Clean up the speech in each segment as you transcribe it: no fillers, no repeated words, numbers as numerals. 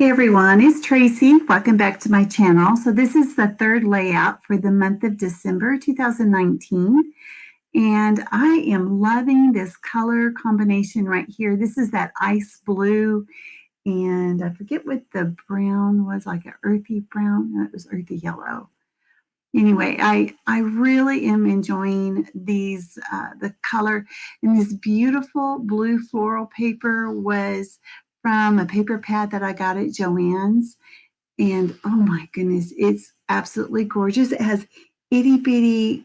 Hey everyone, it's Tracy. Welcome back to my channel. So this is the third layout for the month of December 2019. And I am loving this color combination right here. This is that ice blue, and I forget what the brown was, like an earthy brown. No, it was earthy yellow. Anyway, I really am enjoying these, the color. And this beautiful blue floral paper was from a paper pad that I got at Joann's. And oh my goodness, it's absolutely gorgeous. It has itty bitty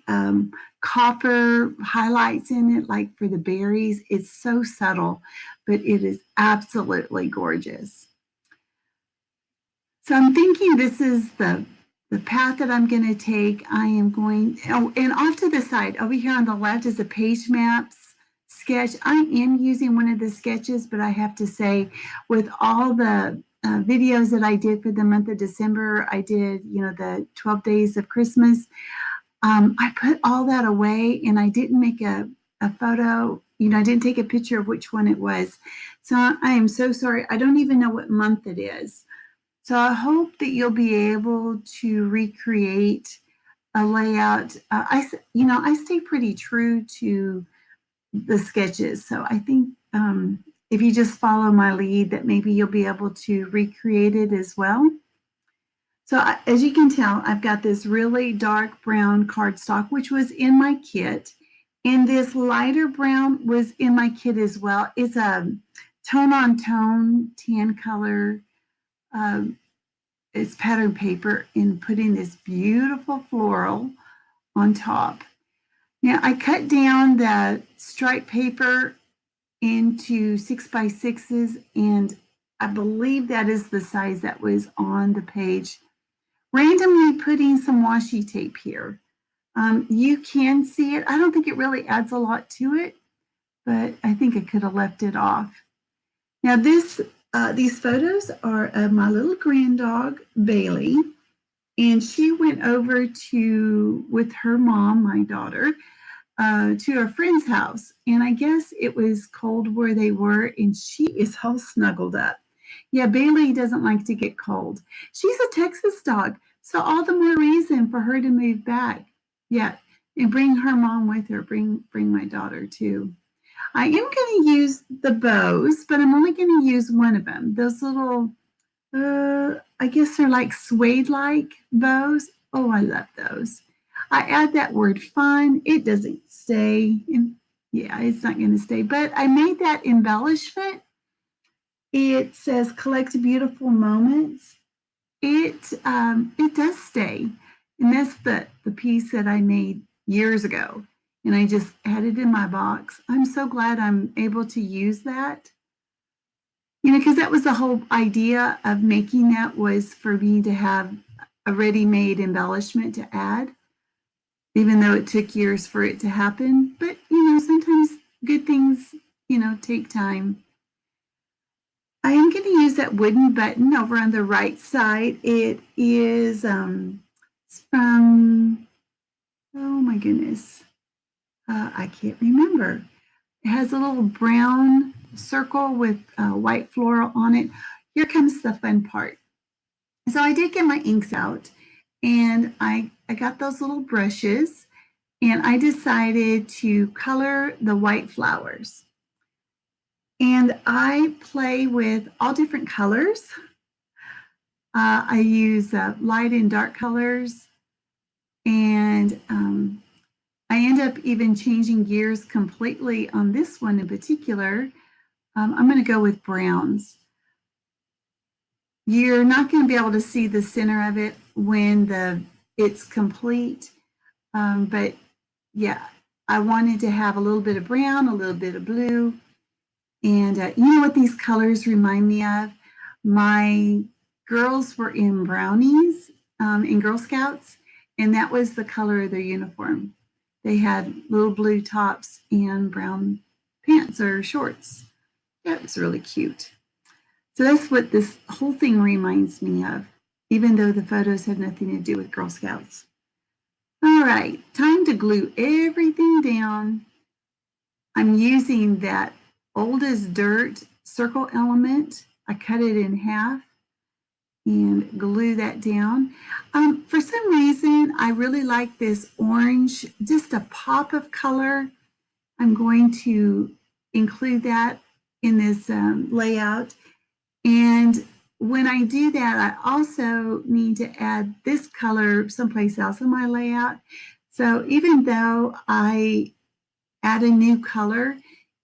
copper highlights in it, like for the berries. It's so subtle, but it is absolutely gorgeous. So I'm thinking this is the path that I'm going to take. I am going, oh, and off to the side, over here on the left is a page maps sketch. I am using one of the sketches, but I have to say, with all the videos that I did for the month of December, I did, the 12 days of Christmas. I put all that away and I didn't make a photo. I didn't take a picture of which one it was. So I am so sorry. I don't even know what month it is. So I hope that you'll be able to recreate a layout. I stay pretty true to the sketches. So I think if you just follow my lead, that maybe you'll be able to recreate it as well. So as you can tell, I've got this really dark brown cardstock, which was in my kit. And this lighter brown was in my kit as well. It's a tone-on-tone tan color. It's pattern paper, and putting this beautiful floral on top. Now I cut down the striped paper into 6x6s, and I believe that is the size that was on the page. Randomly putting some washi tape here. You can see it. I don't think it really adds a lot to it, but I think I could have left it off. Now these photos are of my little grand dog, Bailey, and she went over with her mom, my daughter, to a friend's house. And I guess it was cold where they were, and she is all snuggled up. Yeah, Bailey doesn't like to get cold. She's a Texas dog, so all the more reason for her to move back. Yeah, and bring her mom with her. Bring my daughter too. I am going to use the bows, but I'm only going to use one of them. Those little, I guess they're like suede-like bows. Oh, I love those. I add that word fun. It doesn't stay. Yeah, it's not going to stay. But I made that embellishment. It says collect beautiful moments. It does stay. And that's the piece that I made years ago. And I just had it in my box. I'm so glad I'm able to use that. Because that was the whole idea of making that, was for me to have a ready-made embellishment to add, even though it took years for it to happen. But, sometimes good things, take time. I am going to use that wooden button over on the right side. It is it's from, oh my goodness, I can't remember. It has a little brown circle with white floral on it. Here comes the fun part. So I did get my inks out, and I got those little brushes, and I decided to color the white flowers. And I play with all different colors. I use light and dark colors, and I end up even changing gears completely on this one in particular. I'm going to go with browns. You're not going to be able to see the center of it when it's complete, but yeah, I wanted to have a little bit of brown, a little bit of blue, and you know what these colors remind me of? My girls were in brownies in Girl Scouts, and that was the color of their uniform. They had little blue tops and brown pants or shorts. Yeah, it was really cute. So that's what this whole thing reminds me of, even though the photos have nothing to do with Girl Scouts. All right, time to glue everything down. I'm using that old as dirt circle element. I cut it in half, and glue that down. For some reason, I really like this orange, just a pop of color. I'm going to include that in this layout. And when I do that, I also need to add this color someplace else in my layout. So even though I add a new color,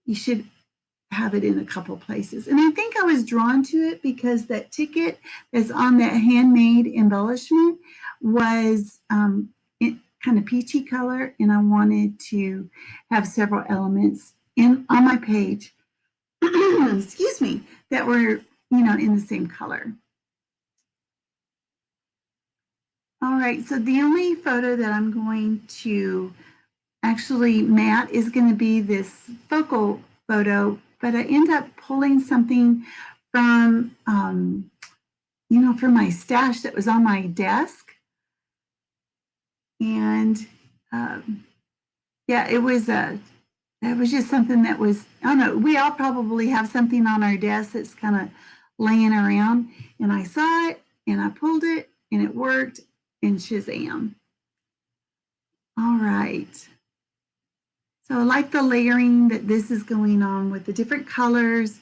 you should have it in a couple places. And I think I was drawn to it because that ticket that's on that handmade embellishment was kind of peachy color, and I wanted to have several elements on my page, excuse me, that were in the same color. All right, so the only photo that I'm going to actually mat is going to be this focal photo, but I end up pulling something from, from my stash that was on my desk. And yeah, it was just something that was, I don't know, we all probably have something on our desk that's kind of laying around. And I saw it and I pulled it and it worked, and Shazam. All right. So I like the layering that this is going on with the different colors.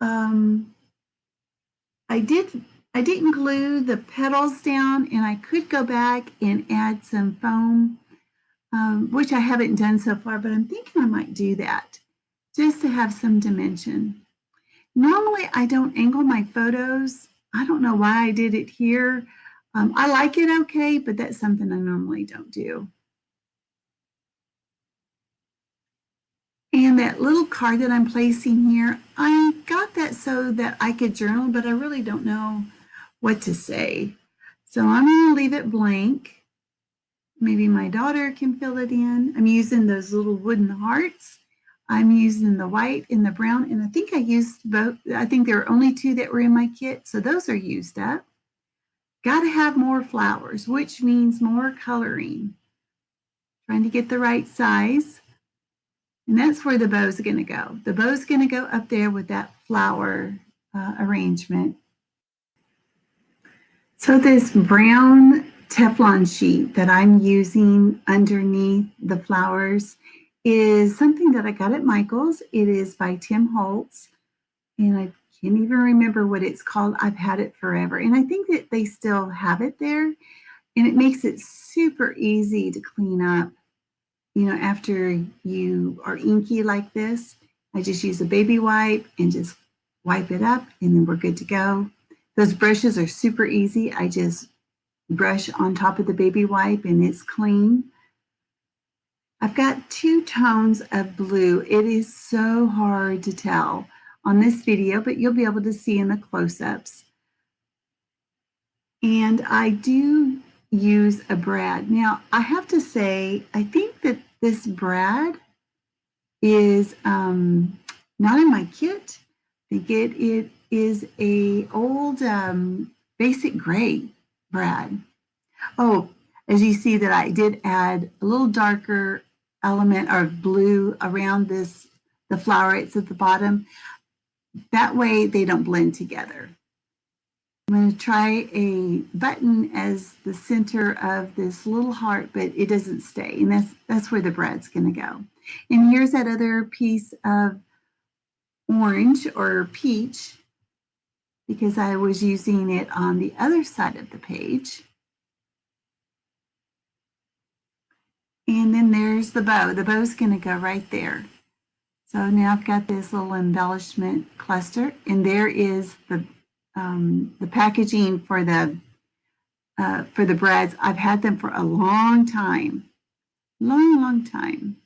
I didn't glue the petals down, and I could go back and add some foam, which I haven't done so far, but I'm thinking I might do that just to have some dimension. Normally, I don't angle my photos. I don't know why I did it here. I like it okay, but that's something I normally don't do. And that little card that I'm placing here, I got that so that I could journal, but I really don't know what to say. So I'm going to leave it blank. Maybe my daughter can fill it in. I'm using those little wooden hearts. I'm using the white and the brown, and I think I used both. I think there are only 2 that were in my kit, so those are used up. Got to have more flowers, which means more coloring. Trying to get the right size. And that's where the bow's going to go. The bow's going to go up there with that flower arrangement. So this brown Teflon sheet that I'm using underneath the flowers is something that I got at Michael's. It is by Tim Holtz, and I can't even remember what it's called. I've had it forever, and I think that they still have it there, and it makes it super easy to clean up. After you are inky like this, I just use a baby wipe and just wipe it up, and then we're good to go. Those brushes are super easy. I just brush on top of the baby wipe and it's clean. I've got 2 tones of blue. It is so hard to tell on this video, but you'll be able to see in the close-ups. And I do use a brad. Now, I have to say, I think that this brad is not in my kit. I think it is a old basic gray brad. Oh, as you see that I did add a little darker element of blue around the flowerets at the bottom. That way they don't blend together. I'm going to try a button as the center of this little heart, but it doesn't stay, and that's where the brad's going to go. And here's that other piece of orange or peach, because I was using it on the other side of the page. And then there's the bow. The bow's going to go right there. So now I've got this little embellishment cluster, and there is the packaging for the brads. I've had them for a long time, long time.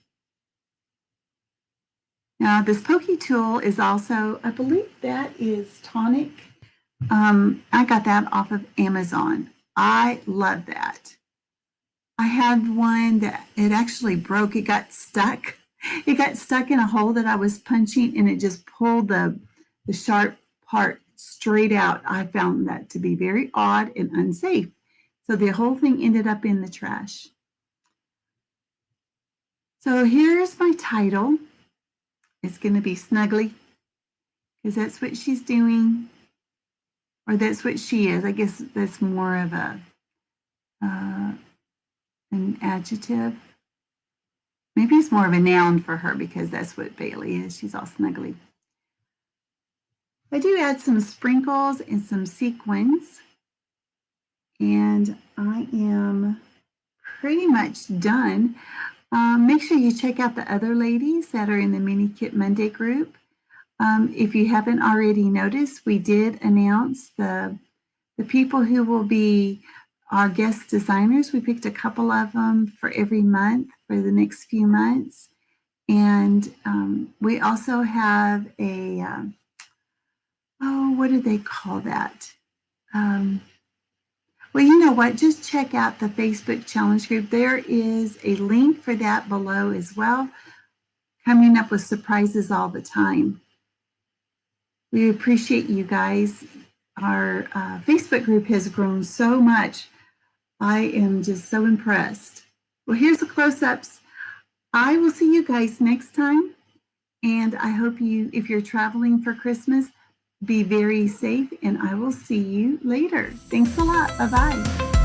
Now this pokey tool is also, I believe that is tonic. I got that off of Amazon. I love that. I had one that it actually broke. It got stuck. It got stuck in a hole that I was punching, and it just pulled the sharp part straight out. I found that to be very odd and unsafe. So the whole thing ended up in the trash. So here's my title. It's going to be Snuggly, because that's what she's doing. or that's what she is. I guess that's more of a an adjective. Maybe it's more of a noun for her because that's what Bailey is. She's all snuggly. I do add some sprinkles and some sequins, and I am pretty much done. Make sure you check out the other ladies that are in the Mini Kit Monday group. If you haven't already noticed, we did announce the people who will be our guest designers. We picked a couple of them for every month for the next few months. And we also have a, what do they call that? Well, you know what? Just check out the Facebook challenge group. There is a link for that below as well. Coming up with surprises all the time. We appreciate you guys. Our Facebook group has grown so much. I am just so impressed. Well, here's the close-ups. I will see you guys next time. And I hope you, if you're traveling for Christmas, be very safe, and I will see you later. Thanks a lot. Bye-bye.